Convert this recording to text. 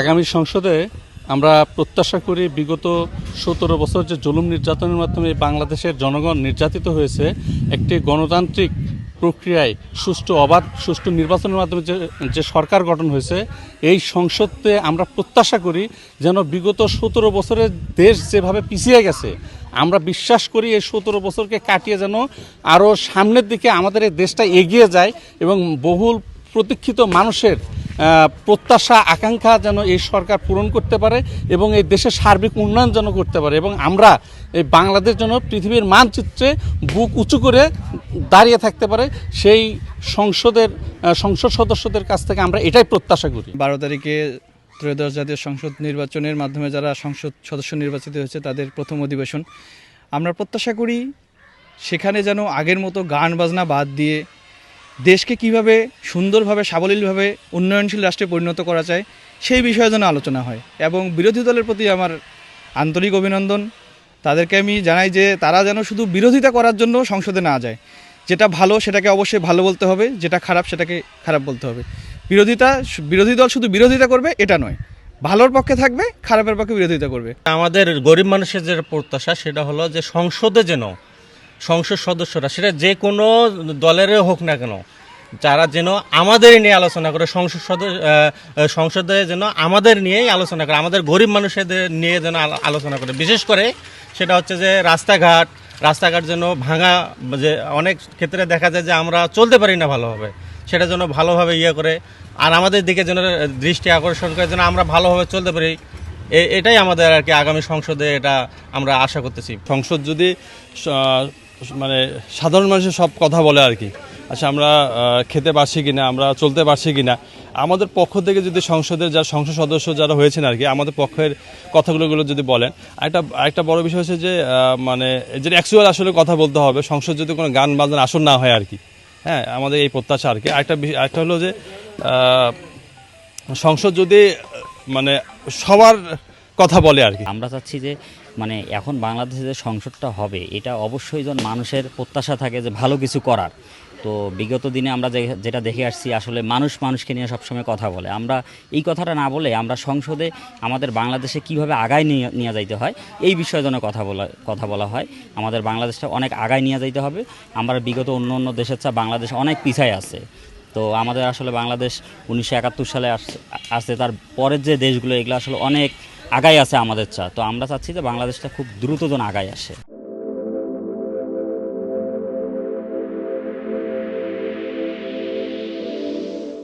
আগামী সংসদে আমরা প্রত্যাশা করি বিগত ১৭ বছর যে জুলুম নির্যাতনের মাধ্যমে বাংলাদেশের জনগণ নির্যাতিত হয়েছে, একটি গণতান্ত্রিক প্রক্রিয়ায় সুষ্ঠু নির্বাচনের মাধ্যমে যে সরকার গঠন হয়েছে, এই সংসদে আমরা প্রত্যাশা করি যেন বিগত ১৭ বছরের দেশ যেভাবে পিছিয়ে গেছে, আমরা বিশ্বাস করি এই ১৭ বছরকে কাটিয়ে যেন আরও সামনের দিকে আমাদের এই দেশটা এগিয়ে যায় এবং বহুল প্রতীক্ষিত মানুষের প্রত্যাশা আকাঙ্ক্ষা যেন এই সরকার পূরণ করতে পারে এবং এই দেশের সার্বিক উন্নয়ন যেন করতে পারে এবং আমরা এই বাংলাদেশ যেন পৃথিবীর মানচিত্রে বুক উঁচু করে দাঁড়িয়ে থাকতে পারে, সেই সংসদ সদস্যদের কাছ থেকে আমরা এটাই প্রত্যাশা করি। 12 তারিখে ত্রয়োদশ জাতীয় সংসদ নির্বাচনের মাধ্যমে যারা সংসদ সদস্য নির্বাচিত হয়েছে তাদের প্রথম অধিবেশন। আমরা প্রত্যাশা করি সেখানে যেন আগের মতো গান বাজনা বাদ দিয়ে দেশকে কিভাবে সুন্দরভাবে সাবলীলভাবে উন্নয়নশীল রাষ্ট্রে পরিণত করা যায় সেই বিষয়ে যেন আলোচনা হয় এবং বিরোধী দলের প্রতি আমার আন্তরিক অভিনন্দন। তাদেরকে আমি জানাই যে তারা যেন শুধু বিরোধিতা করার জন্য সংসদে না যায়। যেটা ভালো সেটাকে অবশ্যই ভালো বলতে হবে, যেটা খারাপ সেটাকে খারাপ বলতে হবে। বিরোধী দল শুধু বিরোধিতা করবে এটা নয়, ভালোর পক্ষে থাকবে, খারাপের পক্ষে বিরোধিতা করবে। আমাদের গরিব মানুষের যে প্রত্যাশা সেটা হলো যে সংসদে যেন সংসদ সদস্যরা, সেটা যে কোনো দলেরই হোক না কেন, যারা যেন আমাদের নিয়ে আলোচনা করে, সংসদে যেন আমাদের নিয়েই আলোচনা করে, আমাদের গরিব মানুষদের নিয়ে যেন আলোচনা করে। বিশেষ করে সেটা হচ্ছে যে রাস্তাঘাট যেন ভাঙা, যে অনেক ক্ষেত্রে দেখা যায় যে আমরা চলতে পারি না ভালোভাবে, সেটা যেন ভালোভাবে করে আর আমাদের দিকে যেন দৃষ্টি আকর্ষণ করে যেন আমরা ভালোভাবে চলতে পারি। এটাই আমাদের আর কি আগামী সংসদে এটা আমরা আশা করতেছি। সংসদ যদি মানে সাধারণ মানুষের সব কথা বলে আর কি, আচ্ছা আমরা খেতে পারছি কিনা, আমরা চলতে পারছি কিনা, আমাদের পক্ষ থেকে যদি সংসদের যারা সংসদ সদস্য যারা হয়েছেন আর কি, আমাদের পক্ষের কথাগুলো যদি বলেন। একটা বড় বিষয় হচ্ছে যে মানে যেটা অ্যাকচুয়াল আসলে কথা বলতে হবে, সংসদ যদি কোনো গান বাজনার আসর না হয় আর কি। হ্যাঁ, আমাদের এই প্রত্যাশা আর কি। আরেকটা হলো যে সংসদ যদি মানে সবার কথা বলে আর কি। আমরা চাচ্ছি যে মানে এখন বাংলাদেশে যে সংসদটা হবে এটা অবশ্যই যেন মানুষের প্রত্যাশা থাকে যে ভালো কিছু করার। তো বিগত দিনে আমরা যেটা দেখে আসছি, আসলে মানুষকে নিয়ে সবসময় কথা বলে। আমরা এই কথাটা না বলে আমরা সংসদে আমাদের বাংলাদেশে কিভাবে আগায় নিয়ে যাইতে হয় এই বিষয়ে যেন কথা বলা হয়। আমাদের বাংলাদেশটা অনেক আগায় নিয়ে যাইতে হবে। আমরা বিগত অন্য দেশের চেয়ে বাংলাদেশ অনেক পিছায় আছে। তো আমাদের আসলে বাংলাদেশ 1971 সালে আসছে, তার পরের যে দেশগুলো এগুলো আসলে অনেক আগায় আছে আমাদের চা। তো আমরা চাচ্ছি যে বাংলাদেশটা খুব দ্রুত যেন আগায় আসে।